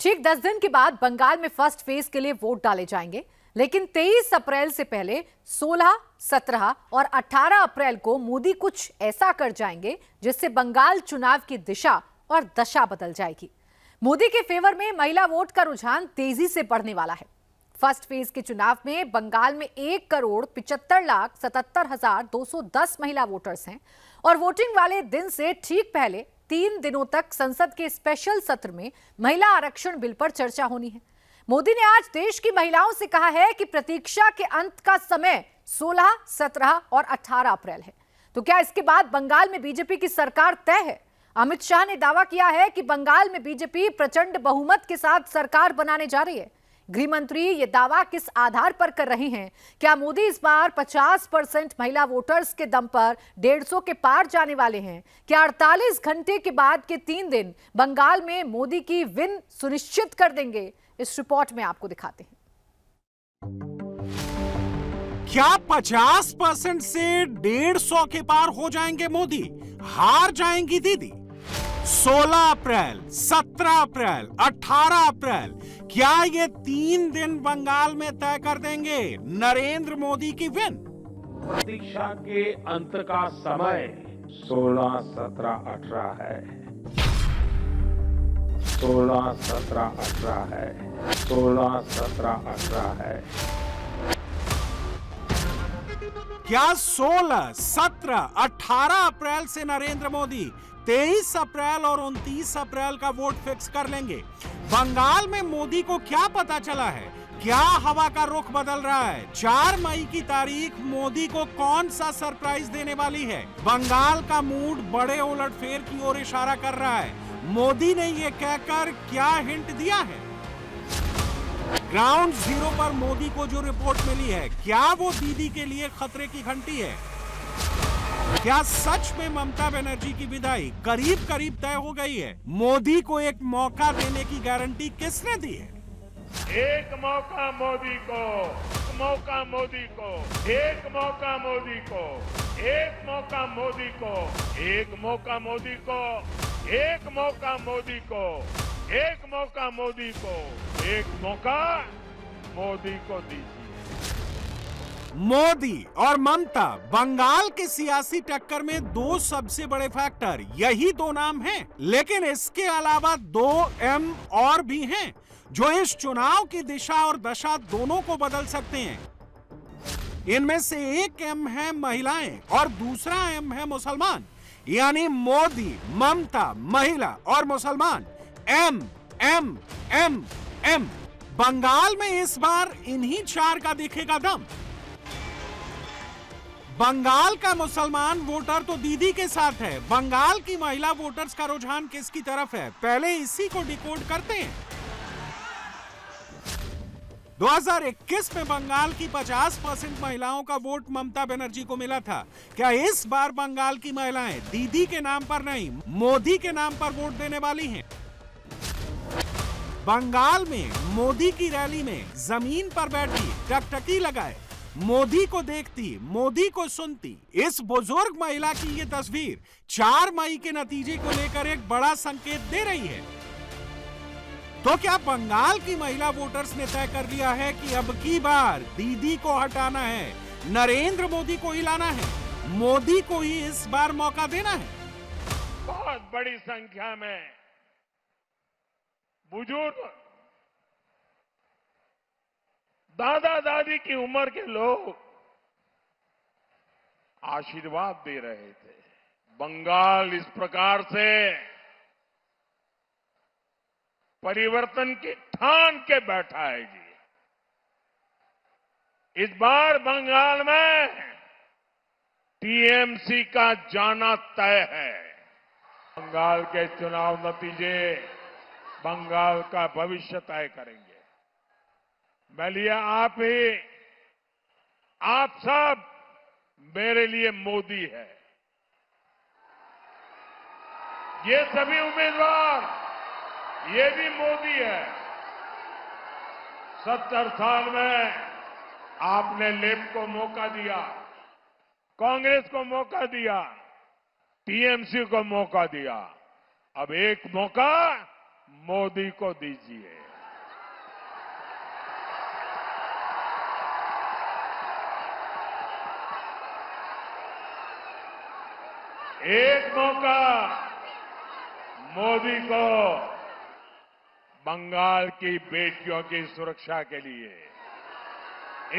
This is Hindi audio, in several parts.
ठीक 10 दिन के बाद बंगाल में फर्स्ट फेज के लिए वोट डाले जाएंगे, लेकिन 23 अप्रैल से पहले 16, 17 और 18 अप्रैल को मोदी कुछ ऐसा कर जाएंगे जिससे बंगाल चुनाव की दिशा और दशा बदल जाएगी। मोदी के फेवर में महिला वोट का रुझान तेजी से बढ़ने वाला है। फर्स्ट फेज के चुनाव में बंगाल में 1,75,77,210 महिला वोटर्स हैं और वोटिंग वाले दिन से ठीक पहले 3 दिनों तक संसद के स्पेशल सत्र में महिला आरक्षण बिल पर चर्चा होनी है। मोदी ने आज देश की महिलाओं से कहा है कि प्रतीक्षा के अंत का समय 16, 17 और 18 अप्रैल है। तो क्या इसके बाद बंगाल में बीजेपी की सरकार तय है? अमित शाह ने दावा किया है कि बंगाल में बीजेपी प्रचंड बहुमत के साथ सरकार बनाने जा रही है। गृह मंत्री ये दावा किस आधार पर कर रहे हैं? क्या मोदी इस बार 50% महिला वोटर्स के दम पर 150 के पार जाने वाले हैं? क्या 48 घंटे के बाद के 3 दिन बंगाल में मोदी की विन सुनिश्चित कर देंगे? इस रिपोर्ट में आपको दिखाते हैं। क्या 50% से 150 के पार हो जाएंगे मोदी? हार जाएंगी दीदी? 16 अप्रैल, 17 अप्रैल, 18 अप्रैल, क्या ये 3 दिन बंगाल में तय कर देंगे नरेंद्र मोदी की विन? प्रतीक्षा के अंत का समय 16, 17, 18 है। 16, 17, 18 है। 16, 17, 18 है। क्या 16, 17, 18 अप्रैल से नरेंद्र मोदी 23 अप्रैल और 29 अप्रैल का वोट फिक्स कर लेंगे? बंगाल में मोदी को क्या पता चला है? क्या हवा का रुख बदल रहा है? 4 मई की तारीख मोदी को कौन सा सरप्राइज देने वाली है? बंगाल का मूड बड़े उलटफेर की ओर इशारा कर रहा है। मोदी ने ये कहकर क्या हिंट दिया है? ग्राउंड जीरो पर मोदी को जो रिपोर्ट मिली है, क्या वो दीदी के लिए खतरे की घंटी है? क्या सच में ममता बनर्जी की विदाई करीब करीब तय हो गई है? मोदी को एक मौका देने की गारंटी किसने दी है? एक मौका मोदी को, एक मौका मोदी को, एक मौका मोदी को, एक मौका मोदी को, एक मौका मोदी को, एक मौका मोदी को, एक मौका मोदी को, एक मौका मोदी को दीजिए। मोदी और ममता, बंगाल के सियासी टक्कर में 2 सबसे बड़े फैक्टर, यही 2 नाम हैं। लेकिन इसके अलावा 2 एम और भी हैं जो इस चुनाव की दिशा और दशा दोनों को बदल सकते हैं। इनमें से एक एम है महिलाएं और दूसरा एम है मुसलमान। यानी मोदी, ममता, महिला और मुसलमान, M M M M. Bengal में इस बार इन्हीं 4 का दिखेगा दम। बंगाल का मुसलमान वोटर तो दीदी के साथ है। बंगाल की महिला वोटर्स का रुझान किसकी तरफ है? पहले इसी को डिकोड करते हैं। 2021 में बंगाल की 50% महिलाओं का वोट ममता बनर्जी को मिला था। क्या इस बार बंगाल की महिलाएं दीदी के नाम पर नहीं, मोदी के नाम पर वोट देने वाली हैं? बंगाल में मोदी की रैली में जमीन पर बैठी, टकटकी लगाए, मोदी को देखती, मोदी को सुनती, इस बुजुर्ग महिला की ये तस्वीर 4 मई के नतीजे को लेकर एक बड़ा संकेत दे रही है। तो क्या बंगाल की महिला वोटर्स ने तय कर लिया है कि अब की बार दीदी को हटाना है, नरेंद्र मोदी को ही लाना है, मोदी को ही इस बार मौका देना है? बहुत बड़ी संख्या में बुजुर्ग, दादा दादी की उम्र के लोग आशीर्वाद दे रहे थे। बंगाल इस प्रकार से परिवर्तन की ठान के बैठा है जी। इस बार बंगाल में टीएमसी का जाना तय है। बंगाल के चुनाव नतीजे बंगाल का भविष्य तय करेंगे। मैं लिया आप सब मेरे लिए मोदी है। ये सभी उम्मीदवार, ये भी मोदी है। 70 साल में आपने लेफ्ट को मौका दिया, कांग्रेस को मौका दिया, टीएमसी को मौका दिया। अब एक मौका मोदी को दीजिए। एक मौका मोदी को बंगाल की बेटियों की सुरक्षा के लिए,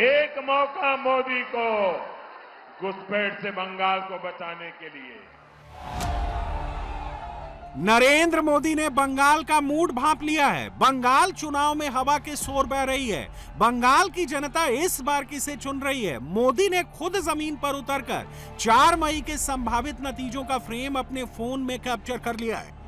एक मौका मोदी को घुसपैठ से बंगाल को बचाने के लिए। नरेंद्र मोदी ने बंगाल का मूड भांप लिया है। बंगाल चुनाव में हवा के शोर बह रही है। बंगाल की जनता इस बार किसे चुन रही है? मोदी ने खुद जमीन पर उतरकर 4 मई के संभावित नतीजों का फ्रेम अपने फोन में कैप्चर कर लिया है।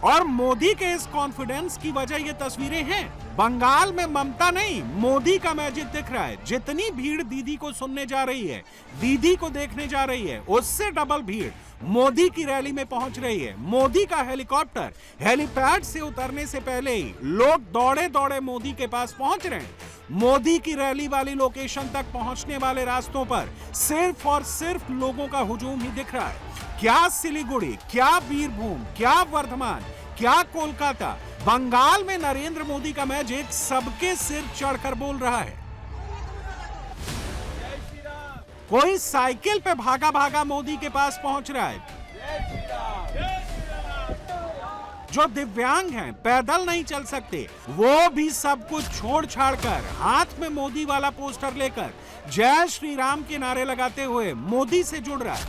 और मोदी के इस कॉन्फिडेंस की वजह ये तस्वीरें हैं। बंगाल में ममता नहीं, मोदी का मैजिक दिख रहा है। जितनी भीड़ दीदी को सुनने जा रही है, दीदी को देखने जा रही है, उससे डबल भीड़ मोदी की रैली में पहुंच रही है। मोदी का हेलीकॉप्टर हेलीपैड से उतरने से पहले ही लोग दौड़े दौड़े मोदी के पास पहुंच रहे हैं। मोदी की रैली वाली लोकेशन तक पहुंचने वाले रास्तों पर सिर्फ और सिर्फ लोगों का हुजूम ही दिख रहा है। क्या सिलीगुड़ी, क्या बीरभूम, क्या वर्धमान, क्या कोलकाता, बंगाल में नरेंद्र मोदी का मैजिक सबके सिर चढ़कर बोल रहा है। कोई साइकिल पे भागा भागा मोदी के पास पहुंच रहा है। जो दिव्यांग हैं, पैदल नहीं चल सकते, वो भी सब कुछ छोड़ छाड़ कर हाथ में मोदी वाला पोस्टर लेकर जय श्री राम के नारे लगाते हुए मोदी से जुड़ रहा है।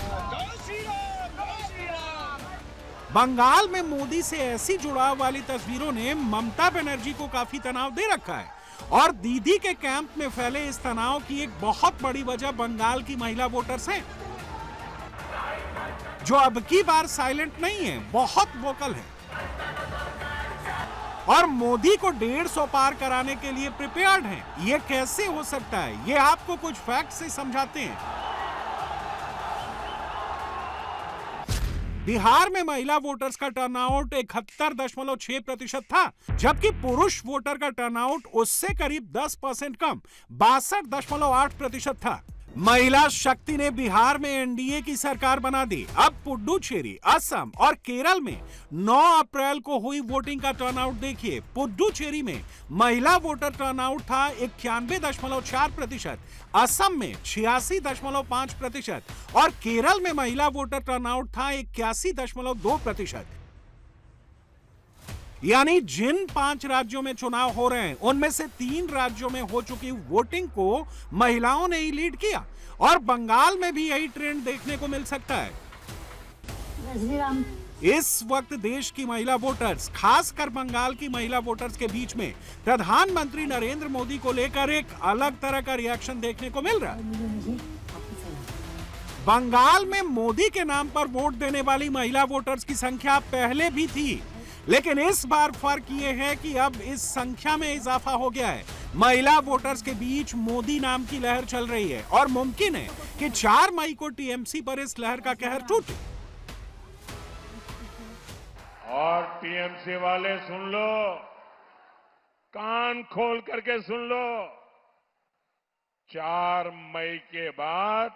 बंगाल में मोदी से ऐसी जुड़ाव वाली तस्वीरों ने ममता बनर्जी को काफी तनाव दे रखा है। और दीदी के कैंप में फैले इस तनाव की एक बहुत बड़ी वजह बंगाल की महिला वोटर्स हैं, जो अब की बार साइलेंट नहीं है, बहुत वोकल है और मोदी को 150 पार कराने के लिए प्रिपेयर्ड हैं। ये कैसे हो सकता है? ये आपको कुछ फैक्ट से समझाते हैं। बिहार में महिला वोटर्स का टर्नआउट 71.6% था, जबकि पुरुष वोटर का टर्नआउट उससे करीब 10% कम 62.8% था। महिला शक्ति ने बिहार में एनडीए की सरकार बना दी। अब पुडुचेरी, असम और केरल में 9 अप्रैल को हुई वोटिंग का टर्नआउट देखिए। पुडुचेरी में महिला वोटर टर्नआउट था 91.4%, असम में 86.5% और केरल में महिला वोटर टर्नआउट था 81.2%। यानी जिन 5 राज्यों में चुनाव हो रहे हैं, उनमें से 3 राज्यों में हो चुकी वोटिंग को महिलाओं ने ही लीड किया और बंगाल में भी यही ट्रेंड देखने को मिल सकता है। इस वक्त देश की महिला वोटर्स, खासकर बंगाल की महिला वोटर्स के बीच में प्रधानमंत्री नरेंद्र मोदी को लेकर एक अलग तरह का रिएक्शन देखने को मिल रहा है। बंगाल में मोदी के नाम पर वोट देने वाली महिला वोटर्स की संख्या पहले भी थी, लेकिन इस बार फर्क ये है कि अब इस संख्या में इजाफा हो गया है। महिला वोटर्स के बीच मोदी नाम की लहर चल रही है और मुमकिन है कि 4 मई को टीएमसी पर इस लहर का कहर टूटे। और टीएमसी वाले सुन लो, कान खोल करके सुन लो, 4 मई के बाद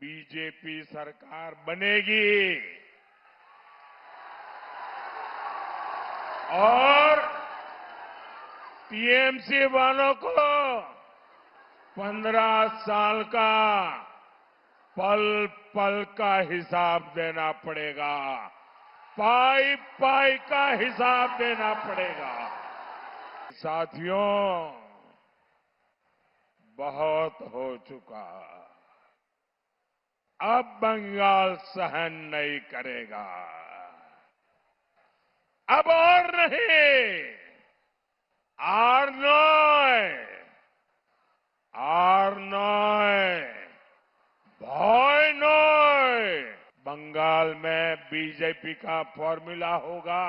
बीजेपी सरकार बनेगी और टीएमसी वालों को 15 साल का पल पल का हिसाब देना पड़ेगा, पाई पाई का हिसाब देना पड़ेगा। साथियों, बहुत हो चुका, अब बंगाल सहन नहीं करेगा। अब और नहीं, আর নয়, ভয় নয়। बंगाल में बीजेपी का फॉर्मूला होगा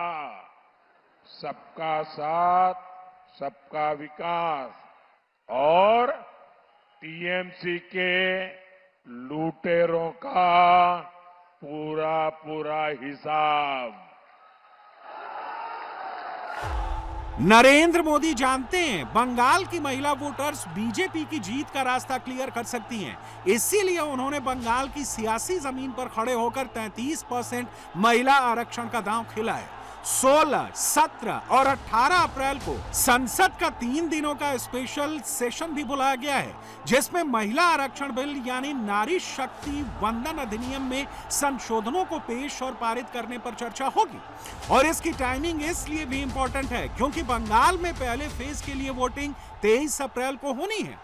सबका साथ, सबका विकास और टीएमसी के लूटेरों का पूरा पूरा हिसाब। नरेंद्र मोदी जानते हैं बंगाल की महिला वोटर्स बीजेपी की जीत का रास्ता क्लियर कर सकती हैं। इसीलिए उन्होंने बंगाल की सियासी जमीन पर खड़े होकर 33% महिला आरक्षण का दांव खेला है। 16, 17 और 18 अप्रैल को संसद का 3 दिनों का स्पेशल सेशन भी बुलाया गया है, जिसमें महिला आरक्षण बिल यानी नारी शक्ति वंदन अधिनियम में संशोधनों को पेश और पारित करने पर चर्चा होगी। और इसकी टाइमिंग इसलिए भी इंपॉर्टेंट है क्योंकि बंगाल में पहले फेज के लिए वोटिंग 23 अप्रैल को होनी है।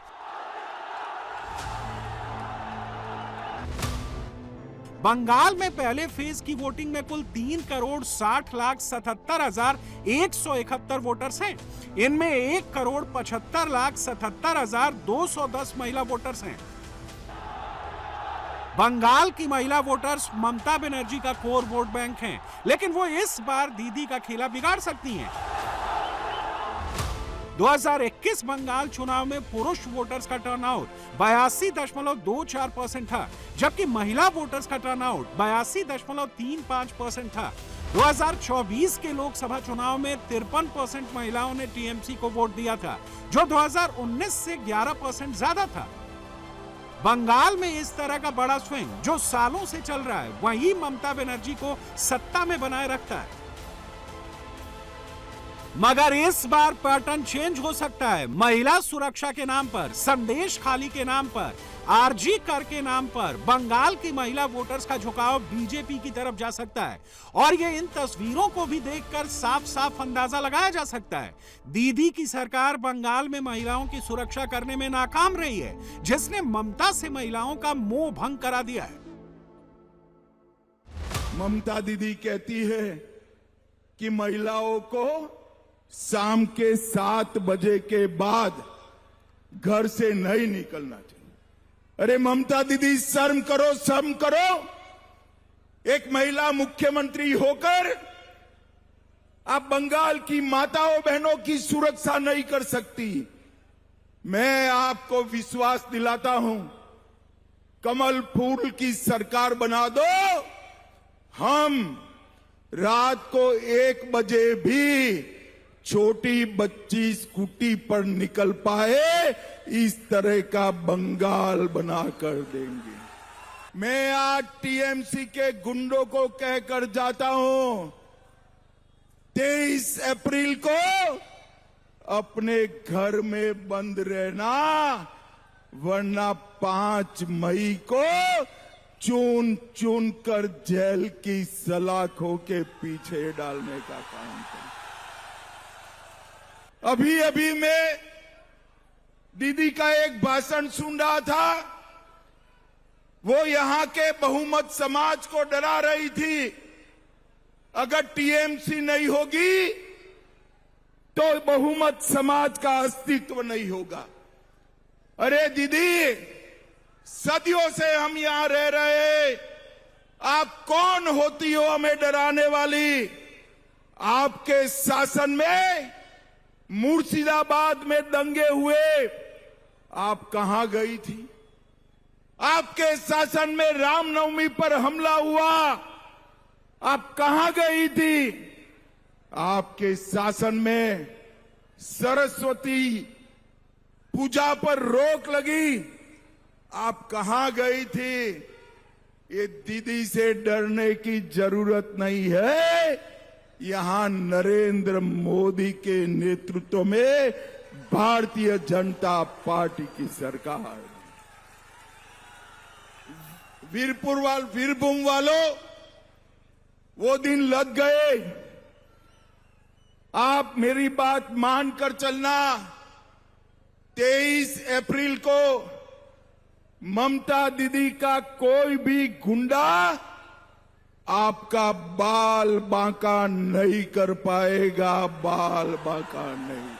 बंगाल में पहले फेज की वोटिंग में कुल 3,60,77,171 वोटर्स हैं। इनमें 1,75,77,210 महिला वोटर्स हैं। बंगाल की महिला वोटर्स ममता बनर्जी का कोर वोट बैंक हैं, लेकिन वो इस बार दीदी का खेला बिगाड़ सकती हैं। 2021 बंगाल चुनाव में पुरुष वोटर्स का टर्नआउट 82.24% था, जबकि महिला वोटर्स का टर्नआउट 82.35% था। 2024 के लोकसभा चुनाव में 53% महिलाओं ने टीएमसी को वोट दिया था, जो 2019 से 11% ज्यादा था। बंगाल में इस तरह का बड़ा स्विंग जो सालों से चल रहा है, वही ममता बनर्जी को सत्ता में बनाए रखता है। मगर इस बार पैटर्न चेंज हो सकता है। महिला सुरक्षा के नाम पर, संदेश खाली के नाम पर, आरजी कर के नाम पर बंगाल की महिला वोटर्स का झुकाव बीजेपी की तरफ जा सकता है। और ये इन तस्वीरों को भी देखकर साफ साफ अंदाजा लगाया जा सकता है। दीदी की सरकार बंगाल में महिलाओं की सुरक्षा करने में नाकाम रही है, जिसने ममता से महिलाओं का मोह भंग करा दिया है। ममता दीदी कहती है कि महिलाओं को शाम के 7 बजे के बाद घर से नहीं निकलना चाहिए। अरे ममता दीदी, शर्म करो, शर्म करो। एक महिला मुख्यमंत्री होकर आप बंगाल की माताओं बहनों की सुरक्षा नहीं कर सकती। मैं आपको विश्वास दिलाता हूं, कमल फूल की सरकार बना दो, हम रात को 1 बजे भी छोटी बच्ची स्कूटी पर निकल पाए, इस तरह का बंगाल बना कर देंगे। मैं आज टीएमसी के गुंडों को कहकर जाता हूं, 23 अप्रैल को अपने घर में बंद रहना, वरना 5 मई को चुन चुन कर जेल की सलाखों के पीछे डालने का काम करें। अभी अभी मैं दीदी का एक भाषण सुन रहा था। वो यहां के बहुमत समाज को डरा रही थी, अगर टीएमसी नहीं होगी तो बहुमत समाज का अस्तित्व नहीं होगा। अरे दीदी, सदियों से हम यहां रह रहे, आप कौन होती हो हमें डराने वाली? आपके शासन में मुर्शिदाबाद में दंगे हुए, आप कहां गई थी? आपके शासन में रामनवमी पर हमला हुआ, आप कहां गई थी? आपके शासन में सरस्वती पूजा पर रोक लगी, आप कहां गई थी? ये दीदी से डरने की जरूरत नहीं है। यहां नरेंद्र मोदी के नेतृत्व में भारतीय जनता पार्टी की सरकार। वीरभूम वालों, वो दिन लग गए। आप मेरी बात मानकर चलना। 23 अप्रैल को ममता दीदी का कोई भी गुंडा आपका बाल बांका नहीं कर पाएगा, बाल बांका नहीं।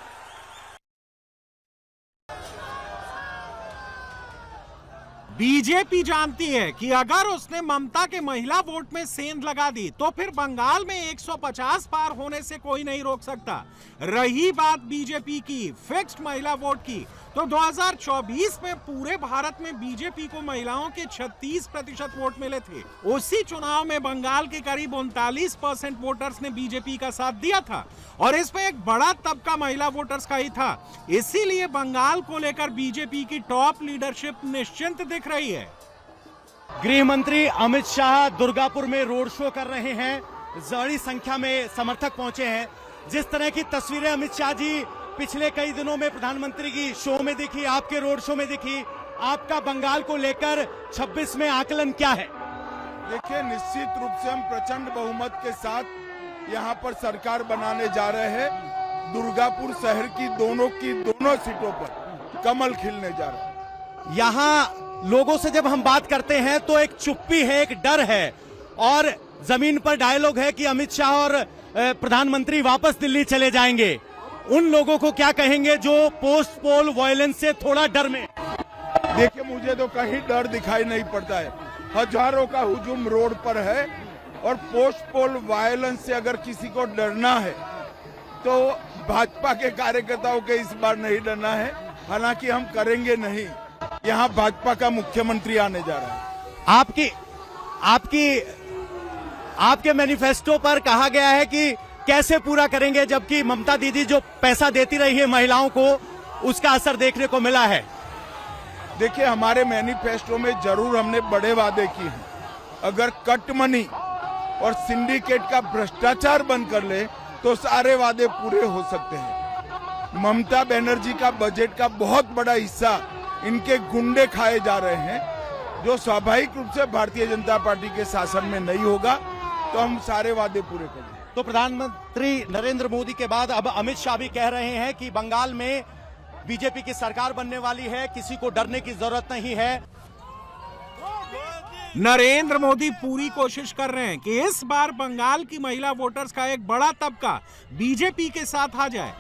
बीजेपी जानती है कि अगर उसने ममता के महिला वोट में सेंध लगा दी तो फिर बंगाल में 150 पार होने से कोई नहीं रोक सकता। रही बात बीजेपी की फिक्स्ड महिला वोट की, तो 2024 में पूरे भारत में बीजेपी को महिलाओं के 36% वोट मिले थे। उसी चुनाव में बंगाल के करीब 39% वोटर्स ने बीजेपी का साथ दिया था और इसमें एक बड़ा तबका महिला वोटर्स का ही था। इसीलिए बंगाल को लेकर बीजेपी की टॉप लीडरशिप निश्चिंत दिख रही है। गृह मंत्री अमित शाह दुर्गापुर में रोड शो कर रहे हैं। बड़ी संख्या में समर्थक पहुंचे हैं। जिस तरह की तस्वीरें अमित शाह जी पिछले कई दिनों में प्रधानमंत्री की शो में दिखी, आपके रोड शो में दिखी, आपका बंगाल को लेकर 26 में आकलन क्या है? देखिए, निश्चित रूप से हम प्रचंड बहुमत के साथ यहाँ पर सरकार बनाने जा रहे हैं। दुर्गापुर शहर की दोनों सीटों पर कमल खिलने जा रहा है। यहाँ लोगों से जब हम बात करते हैं तो एक चुप्पी है, एक डर है और जमीन पर डायलॉग है कि अमित शाह और प्रधानमंत्री वापस दिल्ली चले जाएंगे। उन लोगों को क्या कहेंगे जो पोस्ट पोल वायलेंस से थोड़ा डर में? देखिए, मुझे तो कहीं डर दिखाई नहीं पड़ता है। हजारों का हुजूम रोड पर है और पोस्ट पोल वायलेंस से अगर किसी को डरना है तो भाजपा के कार्यकर्ताओं के इस बार नहीं डरना है। हालांकि हम करेंगे नहीं। यहाँ भाजपा का मुख्यमंत्री आने जा रहा है। आपके मैनिफेस्टो पर कहा गया है कि कैसे पूरा करेंगे, जबकि ममता दीदी जो पैसा देती रही है महिलाओं को, उसका असर देखने को मिला है। देखिए, हमारे मैनिफेस्टो में जरूर हमने बड़े वादे किए हैं। अगर कट मनी और सिंडिकेट का भ्रष्टाचार बंद कर ले तो सारे वादे पूरे हो सकते हैं। ममता बनर्जी का बजट का बहुत बड़ा हिस्सा इनके गुंडे खाए जा रहे हैं, जो स्वाभाविक रूप से भारतीय जनता पार्टी के शासन में नहीं होगा। तो हम सारे वादे पूरे करेंगे। तो प्रधानमंत्री नरेंद्र मोदी के बाद अब अमित शाह भी कह रहे हैं कि बंगाल में बीजेपी की सरकार बनने वाली है, किसी को डरने की जरूरत नहीं है। नरेंद्र मोदी पूरी कोशिश कर रहे हैं कि इस बार बंगाल की महिला वोटर्स का एक बड़ा तबका बीजेपी के साथ आ जाए।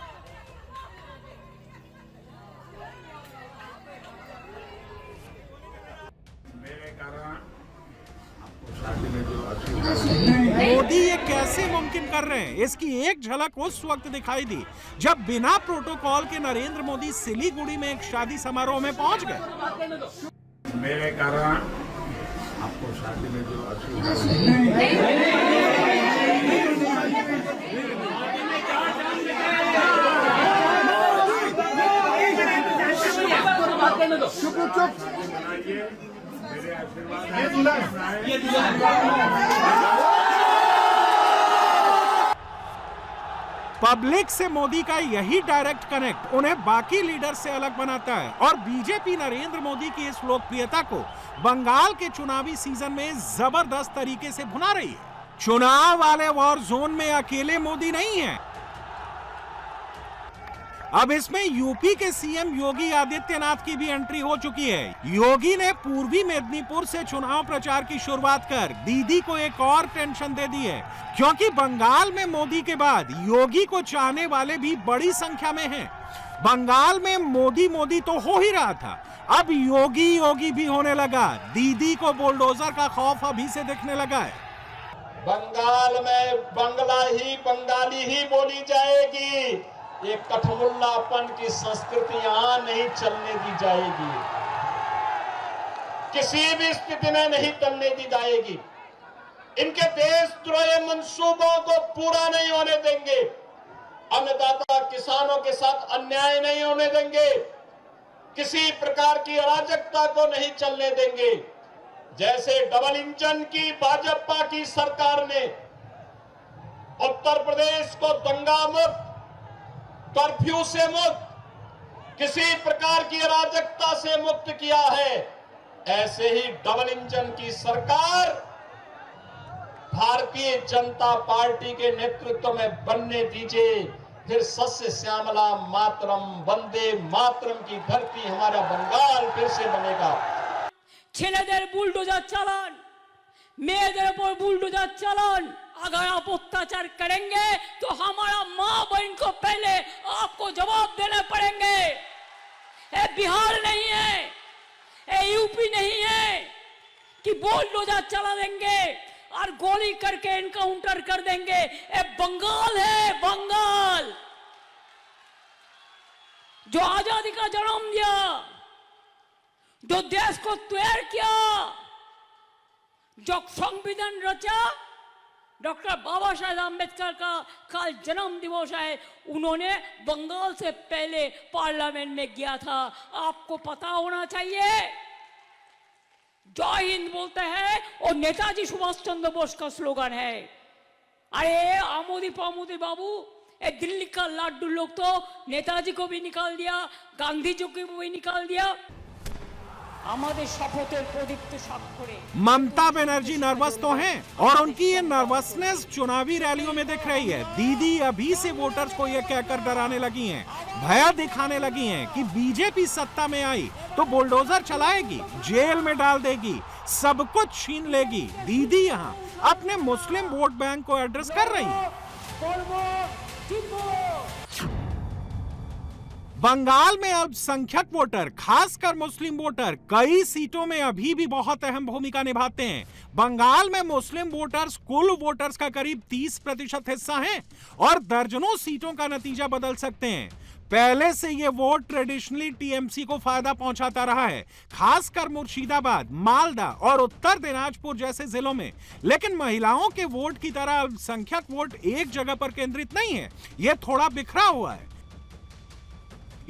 मोदी ये कैसे मुमकिन कर रहे हैं, इसकी एक झलक उस वक्त दिखाई दी जब बिना प्रोटोकॉल के नरेंद्र मोदी सिलीगुड़ी में एक शादी समारोह में पहुंच गए। मेरे कारण आपको शादी में जो पब्लिक से मोदी का यही डायरेक्ट कनेक्ट उन्हें बाकी लीडर से अलग बनाता है और बीजेपी नरेंद्र मोदी की इस लोकप्रियता को बंगाल के चुनावी सीजन में जबरदस्त तरीके से भुना रही है। चुनाव वाले वॉर जोन में अकेले मोदी नहीं है। अब इसमें यूपी के सीएम योगी आदित्यनाथ की भी एंट्री हो चुकी है। योगी ने पूर्वी मेदिनीपुर से चुनाव प्रचार की शुरुआत कर दीदी को एक और टेंशन दे दी है, क्योंकि बंगाल में मोदी के बाद योगी को चाहने वाले भी बड़ी संख्या में हैं। बंगाल में मोदी मोदी तो हो ही रहा था, अब योगी योगी भी होने लगा। दीदी को बुलडोजर का खौफ अभी से दिखने लगा है। बंगाल में बंगला ही बंगाली ही बोली जाएगी। ये कठमुल्लापन की संस्कृति यहां नहीं चलने दी जाएगी, किसी भी स्थिति में नहीं चलने दी जाएगी। इनके देशद्रोही मंसूबों को पूरा नहीं होने देंगे। अन्नदाता किसानों के साथ अन्याय नहीं होने देंगे। किसी प्रकार की अराजकता को नहीं चलने देंगे। जैसे डबल इंजन की भाजपा की सरकार ने उत्तर प्रदेश को दंगा मुक्त, कर्फ्यू से मुक्त, किसी प्रकार की अराजकता से मुक्त किया है, ऐसे ही डबल इंजन की सरकार भारतीय जनता पार्टी के नेतृत्व में बनने दीजिए। फिर सस्य श्यामला मातरम, वंदे मातरम की धरती हमारा बंगाल फिर से बनेगा। ছেলেদের বুলডোজার চালান, মেয়েদের উপর বুলडोजर चालान। अगर आप अत्याचार करेंगे तो हमारा माँ बहन को पहले आपको जवाब देने पड़ेंगे। ये बिहार नहीं है, ये यूपी नहीं है कि बुलडोजर चला देंगे और गोली करके एनकाउंटर कर देंगे। ये बंगाल है, बंगाल। जो आजादी का जन्म दिया, जो देश को तैयार किया, जो संविधान रचा, डॉक्टर बाबा साहेब आम्बेडकर का कल जन्म दिवस है। उन्होंने बंगाल से पहले पार्लियामेंट में गया था, आपको पता होना चाहिए। जय हिंद बोलते हैं और नेताजी सुभाष चंद्र बोस का स्लोगन है। अरे आमोदी पामोदी बाबू, ए दिल्ली का लाडू लोग तो नेताजी को भी निकाल दिया, गांधी जी को भी निकाल दिया। हमारे शपथेर प्रदीप्त स्वाक्षरे ममता बनर्जी नर्वस तो हैं और उनकी ये नर्वसनेस चुनावी रैलियों में दिख रही है। दीदी अभी से वोटर्स को ये कहकर डराने लगी हैं, भय दिखाने लगी हैं कि बीजेपी सत्ता में आई तो बुलडोजर चलाएगी, जेल में डाल देगी, सब कुछ छीन लेगी। दीदी यहाँ अपने मुस्लिम वोट बैंक को एड्रेस कर रही हैं। बंगाल में अल्पसंख्यक वोटर, खासकर मुस्लिम वोटर, कई सीटों में अभी भी बहुत अहम भूमिका निभाते हैं। बंगाल में मुस्लिम वोटर्स कुल वोटर्स का करीब 30% हिस्सा हैं और दर्जनों सीटों का नतीजा बदल सकते हैं। पहले से ये वोट ट्रेडिशनली टीएमसी को फायदा पहुंचाता रहा है, खासकर मुर्शिदाबाद, मालदा और उत्तर दिनाजपुर जैसे जिलों में। लेकिन महिलाओं के वोट की तरह अल्पसंख्यक वोट एक जगह पर केंद्रित नहीं है, ये थोड़ा बिखरा हुआ है।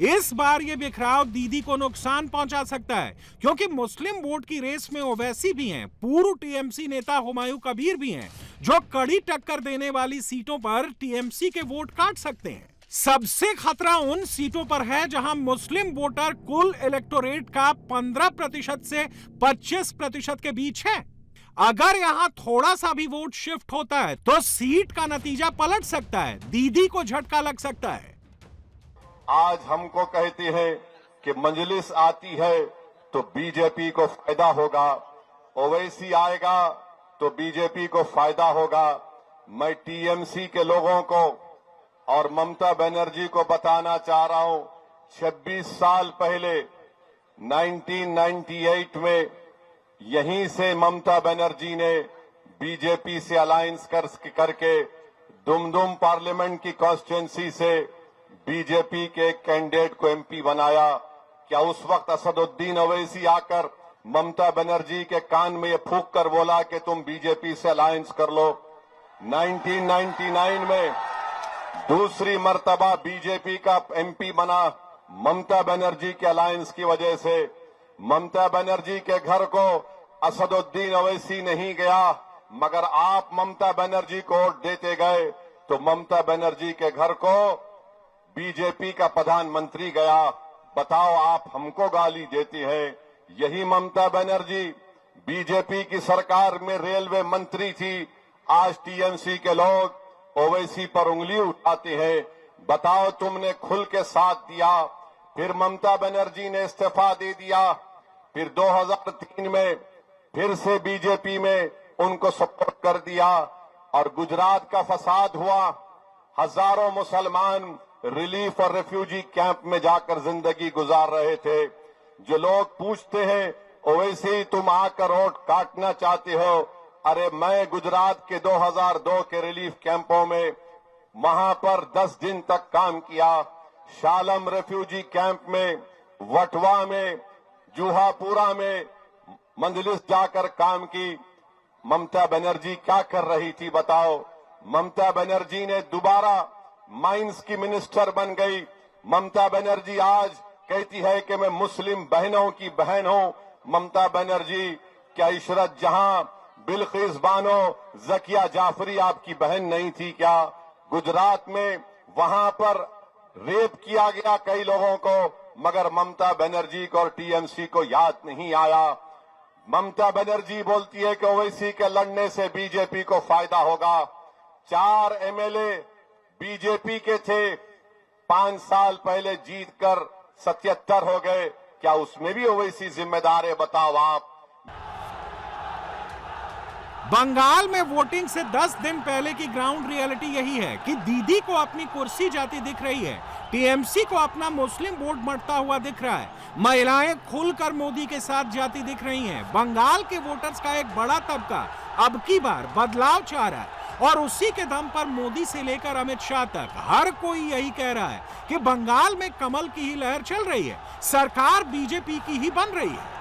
इस बार ये बिखराव दीदी को नुकसान पहुंचा सकता है, क्योंकि मुस्लिम वोट की रेस में ओवैसी भी हैं, पूर्व टीएमसी नेता हुमायूं कबीर भी हैं, जो कड़ी टक्कर देने वाली सीटों पर टीएमसी के वोट काट सकते हैं। सबसे खतरा उन सीटों पर है जहां मुस्लिम वोटर कुल इलेक्टोरेट का 15% से 25% के बीच है। अगर यहां थोड़ा सा भी वोट शिफ्ट होता है तो सीट का नतीजा पलट सकता है, दीदी को झटका लग सकता है। आज हमको कहते हैं कि मजलिस आती है तो बीजेपी को फायदा होगा, ओवैसी आएगा तो बीजेपी को फायदा होगा। मैं टीएमसी के लोगों को और ममता बनर्जी को बताना चाह रहा हूं, 26 साल पहले 1998 में यहीं से ममता बनर्जी ने बीजेपी से अलायंस करके दुमदुम पार्लियामेंट की कॉन्स्टिट्यूंसी से बीजेपी के कैंडिडेट को एमपी बनाया। क्या उस वक्त असदुद्दीन ओवैसी आकर ममता बनर्जी के कान में ये फूंक कर बोला कि तुम बीजेपी से अलायंस कर लो? 1999 में दूसरी मर्तबा बीजेपी का एमपी बना ममता बनर्जी के अलायंस की वजह से। ममता बनर्जी के घर को असदुद्दीन ओवैसी नहीं गया, मगर आप ममता बनर्जी को वोट देते गए तो ममता बनर्जी के घर को बीजेपी का प्रधानमंत्री गया। बताओ, आप हमको गाली देती हैं। यही ममता बनर्जी बीजेपी की सरकार में रेलवे मंत्री थी। आज टीएमसी के लोग ओवैसी पर उंगली उठाते हैं। बताओ, तुमने खुल के साथ दिया, फिर ममता बनर्जी ने इस्तीफा दे दिया, फिर 2003 में फिर से बीजेपी में उनको सपोर्ट कर दिया और गुजरात का फसाद हुआ। हजारों मुसलमान रिलीफ और रेफ्यूजी कैंप में जाकर जिंदगी गुजार रहे थे। जो लोग पूछते हैं ओवैसी तुम आकर वोट काटना चाहते हो, अरे मैं गुजरात के 2002 के रिलीफ कैंपों में वहां पर 10 दिन तक काम किया। शालम रेफ्यूजी कैंप में, वटवा में, जुहापुरा में मंजलिस जाकर काम की। ममता बनर्जी क्या कर रही थी बताओ? ममता बनर्जी ने दोबारा माइंस की मिनिस्टर बन गई। ममता बनर्जी आज कहती है कि मैं मुस्लिम बहनों की बहन हूं। ममता बनर्जी, क्या इशरत जहां, बिल्किस बानो, जकिया जाफरी आपकी बहन नहीं थी क्या? गुजरात में वहां पर रेप किया गया कई लोगों को, मगर ममता बनर्जी को और टीएमसी को याद नहीं आया। ममता बनर्जी बोलती है कि ओवैसी के लड़ने से बीजेपी को फायदा होगा। 4 एमएलए बीजेपी के थे, 5 साल पहले जीतकर 77 हो गए। क्या उसमें भी ओवैसी जिम्मेदार है? बताओ आप। बंगाल में वोटिंग से 10 दिन पहले की ग्राउंड रियलिटी यही है कि दीदी को अपनी कुर्सी जाती दिख रही है, टीएमसी को अपना मुस्लिम वोट बढ़ता हुआ दिख रहा है, महिलाएं खुलकर मोदी के साथ जाती दिख रही हैं। बंगाल के वोटर्स का एक बड़ा तबका अब की बार बदलाव चाह रहा है और उसी के दम पर मोदी से लेकर अमित शाह तक हर कोई यही कह रहा है कि बंगाल में कमल की ही लहर चल रही है, सरकार बीजेपी की ही बन रही है।